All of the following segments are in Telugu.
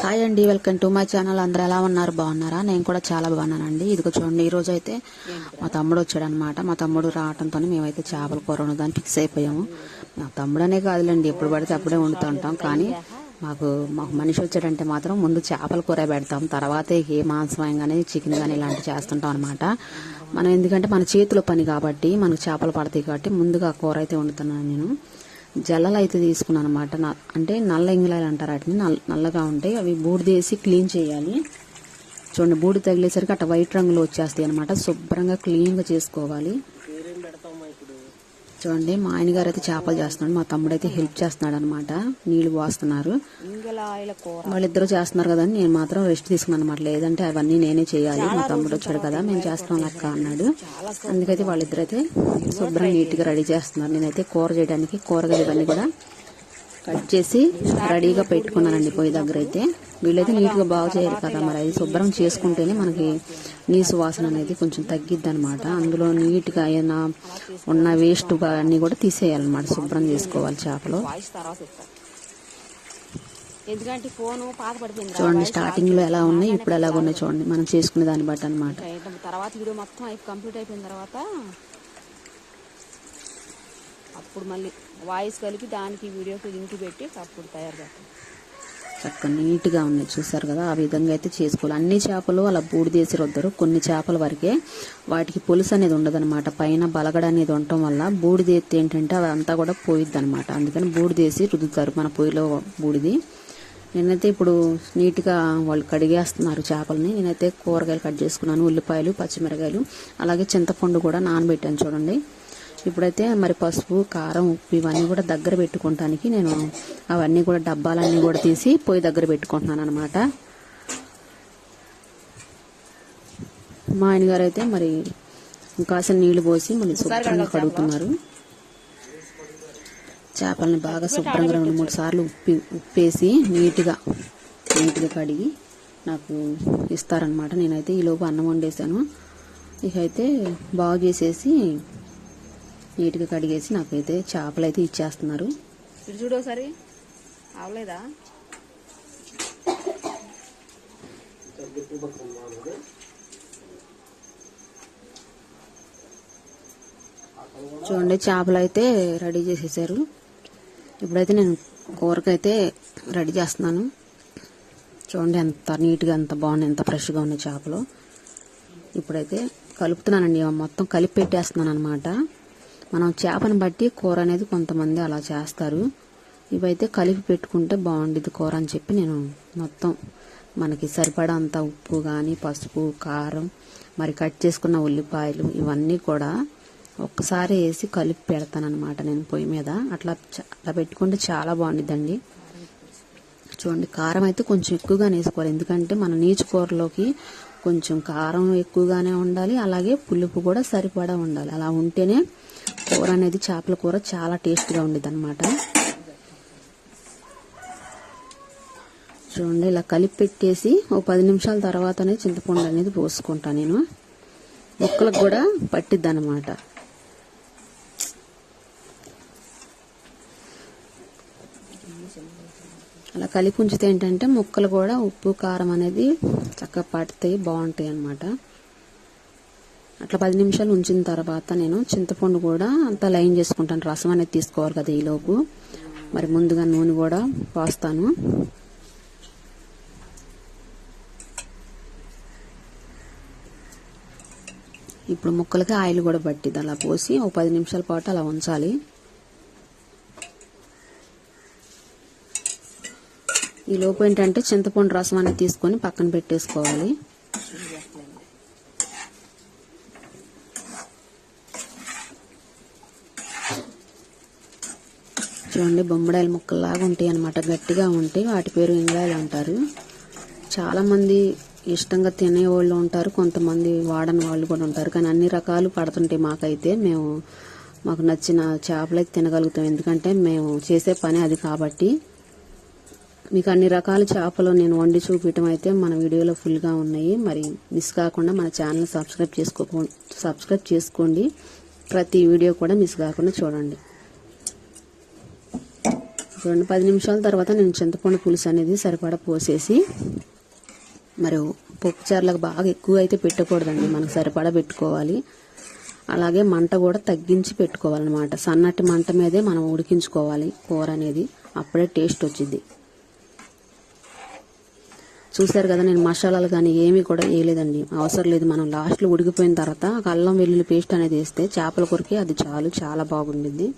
హాయ్ అండి, వెల్కమ్ టు మై ఛానల్. అందరూ ఎలా ఉన్నారు? బాగున్నారా? నేను కూడా చాలా బాగున్నానండి. ఇదిగో చూడండి, ఈ రోజు అయితే మా తమ్ముడు వచ్చాడనమాట. మా తమ్ముడు రావడంతో మేమైతే చేపల కూర వండుదాన్ని ఫిక్స్ అయిపోయాము. మా తమ్ముడు అనే కాదులేండి, ఎప్పుడు పడితే అప్పుడే వండుతుంటాం. కానీ మాకు మనిషి వచ్చాడంటే మాత్రం ముందు చేపల కూర పెడతాం, తర్వాతే ఏ మాంసం కానీ చికెన్ కానీ ఇలాంటివి చేస్తుంటాం అనమాట. మనం ఎందుకంటే మన చేతిలో పని కాబట్టి మనకు చేపలు పడతాయి కాబట్టి ముందుగా కూర అయితే వండుతున్నాను. నేను జల్లలు అయితే తీసుకున్నాను అనమాట. అంటే నల్ల ఇంగులాయలు అంటారు వాటిని, నల్లగా ఉంటాయి. అవి బూడిదేసి క్లీన్ చేయాలి. చూడండి, బూడి తగిలేసరికి అట్లా వైట్ రంగులో వచ్చేస్తాయి అనమాట. శుభ్రంగా క్లీన్గా చేసుకోవాలి. చూడండి, మా ఆయన గారు అయితే చేపలు చేస్తున్నాడు, మా తమ్ముడు అయితే హెల్ప్ చేస్తున్నాడు అనమాట. నీళ్లు పోస్తున్నారు. వాళ్ళిద్దరూ చేస్తున్నారు కదా అని నేను మాత్రం రెస్ట్ తీసుకున్నాను అనమాట. లేదంటే అవన్నీ నేనే చేయాలి, మా తమ్ముడు వచ్చాడు కదా, మేము చేస్తాం అక్క అన్నాడు. అందుకైతే వాళ్ళిద్దరైతే శుభ్రంగా నీట్గా రెడీ చేస్తున్నారు. నేనైతే కూర చేయడానికి కూరగాయలు ఇవన్నీ కూడా కట్ చేసి రెడీగా పెట్టుకున్నానండి పొయ్యి దగ్గర అయితే. వీళ్ళైతే నీట్గా బాగు చేయాలి కదా, మరి అది శుభ్రం చేసుకుంటేనే మనకి నీసు వాసన అనేది కొంచెం తగ్గిద్ది అనమాట. అందులో నీట్గా ఏమైనా ఉన్న వేస్ట్ అన్నీ కూడా తీసేయాలన్నమాట, శుభ్రం చేసుకోవాలి చేపలు. చూడండి, స్టార్టింగ్ లో ఎలా ఉన్నాయి, ఇప్పుడు ఎలా ఉన్నాయి చూడండి, మనం చేసుకునే దాన్ని బట్టి అనమాట. తర్వాత వీడియో మొత్తం కంప్లీట్ అయిపోయిన తర్వాత అప్పుడు మళ్ళీ వాయిస్ కలిపి దానికి వీడియోకి లింక్ పెట్టి అప్పుడు తయారు చేస్తాం. చక్కగా నీట్గా ఉన్నాయి, చూసారు కదా. ఆ విధంగా అయితే చేసుకోవాలి. అన్ని చేపలు అలా బూడిదేసి రుద్దరు, కొన్ని చేపల వరకే వాటికి పులుసు అనేది ఉండదన్నమాట. పైన బలగడ అనేది ఉండటం వల్ల బూడిదేస్తే ఏంటంటే అదంతా కూడా పోయిద్ది అనమాట. అందుకని బూడిదేసి రుద్దుతారు మన పొయ్యిలో బూడిది. నేనైతే ఇప్పుడు నీట్గా వాళ్ళు కడిగేస్తున్నారు చేపలని. నేనైతే కూరగాయలు కట్ చేసుకున్నాను, ఉల్లిపాయలు, పచ్చిమిరకాయలు, అలాగే చింతపండు కూడా నానబెట్టాను చూడండి. ఇప్పుడైతే మరి పసుపు, కారం, ఉప్పు ఇవన్నీ కూడా దగ్గర పెట్టుకోవటానికి నేను అవన్నీ కూడా డబ్బాలన్నీ కూడా తీసి పొయ్యి దగ్గర పెట్టుకుంటున్నాను అనమాట. మా ఆయన గారు అయితే మరి కాసిన నీళ్లు పోసి మళ్ళీ శుభ్రంగా కడుగుతున్నారు. చేపలని బాగా శుభ్రంగా 2-3 సార్లు ఉప్పేసి నీట్గా కడిగి నాకు ఇస్తారనమాట. నేనైతే ఈలోపు అన్నం వండేసాను. ఇక అయితే బాగు చేసేసి నీట్గా కడిగేసి నాకైతే చేపలు అయితే ఇచ్చేస్తున్నారు. ఇటు చూడు ఒకసారి, అవలేదా? చూడండి, చేపలు అయితే రెడీ చేసేసారు. ఇప్పుడైతే నేను కూరకైతే రెడీ చేస్తున్నాను. చూడండి, ఎంత నీట్గా, ఎంత బాగున్నాయి, ఎంత ఫ్రెష్గా ఉన్నాయి చేపలు. ఇప్పుడైతే కలుపుతున్నానండి, మొత్తం కలిపి పెట్టేస్తున్నాను అనమాట. మనం చేపను బట్టి కూర అనేది కొంతమంది అలా చేస్తారు. ఇవైతే కలిపి పెట్టుకుంటే బాగుండేది కూర అని చెప్పి నేను మొత్తం మనకి సరిపడా అంత ఉప్పు కానీ, పసుపు, కారం, మరి కట్ చేసుకున్న ఉల్లిపాయలు ఇవన్నీ కూడా ఒక్కసారి వేసి కలిపి పెడతానమాట నేను పొయ్యి మీద. అట్లా పెట్టుకుంటే చాలా బాగుండిద్దండి. చూడండి, కారం అయితే కొంచెం ఎక్కువగానే వేసుకోవాలి, ఎందుకంటే మన నీచు కూరలోకి కొంచెం కారం ఎక్కువగానే ఉండాలి, అలాగే పులుపు కూడా సరిపడా ఉండాలి. అలా ఉంటేనే కూర అనేది, చేపల కూర చాలా టేస్ట్గా ఉండేది అనమాట. చూడండి, ఇలా కలిపి పెట్టేసి 10 నిమిషాల తర్వాతనే చింతపండు అనేది పోసుకుంటాను నేను. ముక్కలకు కూడా పట్టిద్ది అనమాట. అలా కలిపి ఉంచితే ఏంటంటే ముక్కలు కూడా ఉప్పు, కారం అనేది చక్కగా పడతాయి, బాగుంటాయి అన్నమాట. అట్లా 10 నిమిషాలు ఉంచిన తర్వాత నేను చింతపండు కూడా అంతా లైన్ చేసుకుంటాను. రసం అనేది తీసుకోవాలి కదా ఈలోపు. మరి ముందుగా నూనె కూడా పోస్తాను. ఇప్పుడు ముక్కలకి ఆయిల్ కూడా పట్టిద్ది. అలా పోసి 10 నిమిషాల పాటు అలా ఉంచాలి. ఈ లోపు ఏంటంటే చింతపండు రసం అనేది తీసుకొని పక్కన పెట్టేసుకోవాలి. చూడండి, బొమ్మడాయిల ముక్కల్లాగా ఉంటాయి అనమాట, గట్టిగా ఉంటాయి. వాటి పేరు ఇంగుళాయలు అంటారు. చాలా మంది ఇష్టంగా తినేవాళ్ళు ఉంటారు, కొంతమంది వాడని వాళ్ళు కూడా ఉంటారు. కానీ అన్ని రకాలు పడుతుంటాయి మాకైతే. మాకు నచ్చిన చేపలైతే తినగలుగుతాం, ఎందుకంటే మేము చేసే పని అది కాబట్టి. మీకు అన్ని రకాల చేపలు నేను వండి చూపించడం అయితే మన వీడియోలో ఫుల్గా ఉన్నాయి. మరి మిస్ కాకుండా మన ఛానల్ సబ్స్క్రైబ్ చేసుకోండి. ప్రతి వీడియో కూడా మిస్ కాకుండా చూడండి. చూడండి 10 నిమిషాల తర్వాత నేను చింతపండు పులుసు అనేది సరిపడా పోసేసి, మరి పప్పుచారులకు బాగా ఎక్కువ అయితే పెట్టకూడదండి, మనకు సరిపడా పెట్టుకోవాలి. అలాగే మంట కూడా తగ్గించి పెట్టుకోవాలన్నమాట. సన్నటి మంట మీదే మనం ఉడికించుకోవాలి కూర అనేది, అప్పుడే టేస్ట్ వచ్చింది. చూసారు కదా, నేను మసాలాలు కానీ ఏమీ కూడా వేయలేదండి, అవసరం లేదు. మనం లాస్ట్లో ఉడికిపోయిన తర్వాత అల్లం వెల్లుల్లి పేస్ట్ అనేది వేస్తే చేపల కూరకి అది చాలు, చాలా బాగుంటుంది.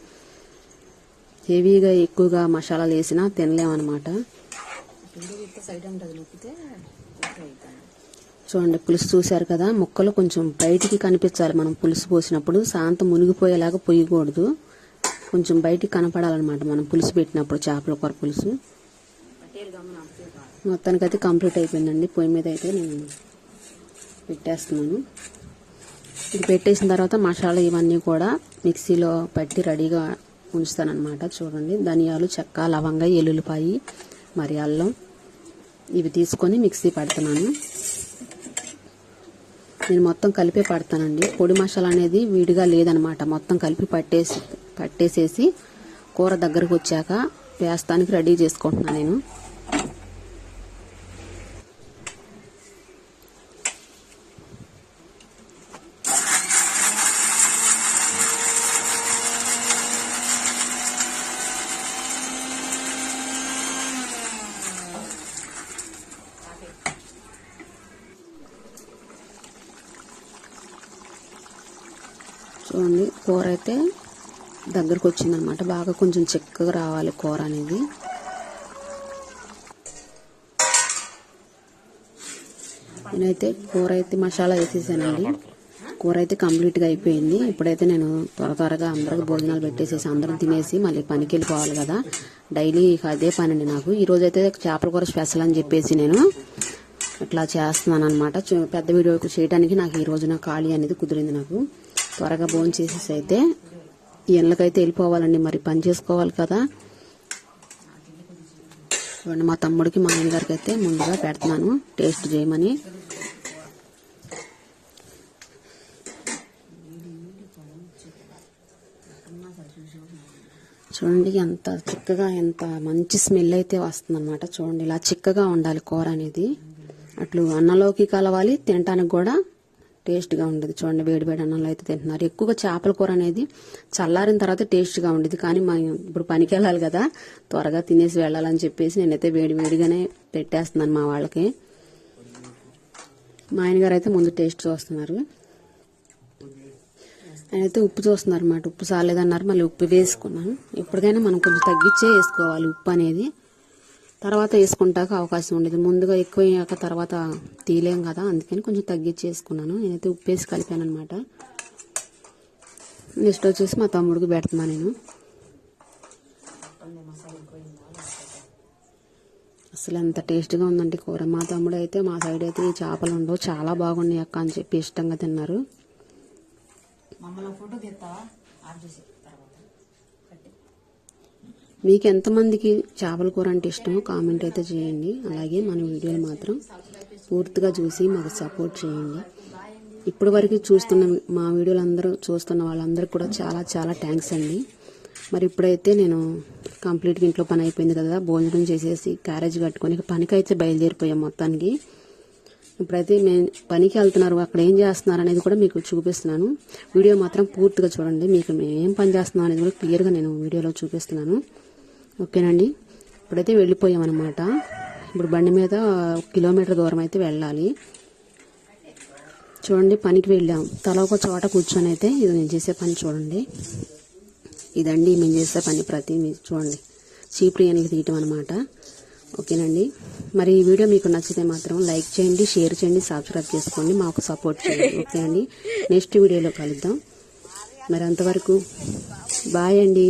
హెవీగా ఎక్కువగా మసాలాలు వేసినా తినలేమన్నమాట. చూడండి పులుసు చూసారు కదా, ముక్కలు కొంచెం బయటికి కనిపించాలి. మనం పులుసు పోసినప్పుడు శాంతం మునిగిపోయేలాగా పొయ్యకూడదు, కొంచెం బయటికి కనపడాలన్నమాట మనం పులుసు పెట్టినప్పుడు. చేపల కూర పులుసు మొత్తానికైతే కంప్లీట్ అయిపోయిందండి. పొయ్యి మీద అయితే నేను పెట్టేస్తున్నాను. ఇది పెట్టేసిన తర్వాత మసాలా ఇవన్నీ కూడా మిక్సీలో పట్టి రెడీగా ఉంచుతానమాట. చూడండి ధనియాలు, చెక్క, లవంగ, ఎల్లుల్లిపాయి, మరి అల్లం ఇవి తీసుకొని మిక్సీ పడుతున్నాను. నేను మొత్తం కలిపే పడతానండి. పొడి మసాలా అనేది విడిగా లేదనమాట, మొత్తం కలిపి పట్టేసేసి కూర దగ్గరకు వచ్చాక వేస్తానికి రెడీ చేసుకుంటున్నాను నేను. చూడండి కూర అయితే దగ్గరకు వచ్చిందనమాట, బాగా కొంచెం చిక్కగా రావాలి కూర అనేది. నేనైతే కూర అయితే మసాలా వేసేసానండి. కూర అయితే కంప్లీట్గా అయిపోయింది. ఇప్పుడైతే నేను త్వరగా అందరికి భోజనాలు పెట్టేసేసి అందరం తినేసి మళ్ళీ పనికి వెళ్ళిపోవాలి కదా. డైలీ అదే పని అండి నాకు. ఈరోజైతే చేపల కూర స్పెషల్ అని చెప్పేసి నేను ఇట్లా చేస్తున్నాను అనమాట. పెద్ద వీడియో చేయడానికి నాకు ఈ రోజున ఖాళీ అనేది కుదిరింది. నాకు త్వరగా భోజనం చేసేసి అయితే ఇళ్ళకైతే వెళ్ళిపోవాలండి, మరి పని చేసుకోవాలి కదా. చూడండి మా తమ్ముడికి, మా ఆయన గారికి అయితే ముందుగా పెడుతున్నాను టేస్ట్ చేయమని. చూడండి ఎంత చిక్కగా, ఎంత మంచి స్మెల్ అయితే వస్తుంది అనమాట. చూడండి ఇలా చిక్కగా ఉండాలి కూర అనేది, అట్లు అన్నంలోకి కలవాలి, తినడానికి కూడా టేస్ట్గా ఉండదు. చూడండి వేడి వేడి అన్నంలో అయితే తింటున్నారు. ఎక్కువగా చేపల కూర అనేది చల్లారిన తర్వాత టేస్ట్గా ఉండేది, కానీ ఇప్పుడు పనికి వెళ్ళాలి కదా, త్వరగా తినేసి వెళ్ళాలని చెప్పేసి నేనైతే వేడిగానే పెట్టేస్తున్నాను మా వాళ్ళకి. మా ఆయన గారు అయితే ముందు టేస్ట్ చూస్తున్నారు, ఆయనైతే ఉప్పు చూస్తున్నారు అన్నమాట. ఉప్పు చాలేదన్నారు, మళ్ళీ ఉప్పు వేసుకున్నాను. ఎప్పటికైనా మనం కొంచెం తగ్గించే వేసుకోవాలి ఉప్పు అనేది, తర్వాత వేసుకుంటాక అవకాశం ఉండేది. ముందుగా ఎక్కువ అయ్యాక తర్వాత తీయలేం కదా, అందుకని కొంచెం తగ్గించి వేసుకున్నాను. నేనైతే ఉప్పు వేసి కలిపాను అనమాట. నెక్స్ట్ వచ్చేసి మా తమ్ముడికి పెడుతున్నాను నేను. అసలు ఎంత టేస్ట్గా ఉందంటే కూర. మా తమ్ముడు అయితే మా సైడ్ అయితే ఈ చేపలు ఉండవు, చాలా బాగున్నాయి అక్క అని చెప్పి ఇష్టంగా తిన్నారు. మీకు ఎంతమందికి చేపల కూర అంటే ఇష్టమో కామెంట్ అయితే చేయండి. అలాగే మన వీడియోలు మాత్రం పూర్తిగా చూసి మాకు సపోర్ట్ చేయండి. ఇప్పటి వరకు చూస్తున్న మా వీడియోలు అందరూ చూస్తున్న వాళ్ళందరికీ కూడా చాలా చాలా థ్యాంక్స్ అండి. మరి ఇప్పుడైతే నేను కంప్లీట్గా ఇంట్లో పని అయిపోయింది కదా, భోజనం చేసేసి క్యారేజ్ కట్టుకొని పనికైతే బయలుదేరిపోయాం మొత్తానికి. ఇప్పుడైతే మేము పనికి వెళ్తున్నారు, అక్కడ ఏం చేస్తున్నారు అనేది కూడా మీకు చూపిస్తున్నాను. వీడియో మాత్రం పూర్తిగా చూడండి, మీకు మేము ఏం పని చేస్తున్నాం అనేది కూడా క్లియర్గా నేను వీడియోలో చూపిస్తున్నాను. ఓకేనండి, ఇప్పుడైతే వెళ్ళిపోయామన్నమాట. ఇప్పుడు బండి మీద 1 కిలోమీటర్ దూరం అయితే వెళ్ళాలి. చూడండి పనికి వెళ్ళాం, తల ఒక చోట కూర్చొని అయితే ఇది నేను చేసే పని చూడండి. ఇదండి మేము చేసే పని, ప్రతి చూడండి చీపురు తీయటం అనమాట. ఓకేనండి, మరి ఈ వీడియో మీకు నచ్చితే మాత్రం లైక్ చేయండి, షేర్ చేయండి, సబ్స్క్రైబ్ చేసుకోండి, మాకు సపోర్ట్ చేయండి. ఓకే అండి, నెక్స్ట్ వీడియోలో కలుద్దాం. మరి అంతవరకు బాయ్ అండి.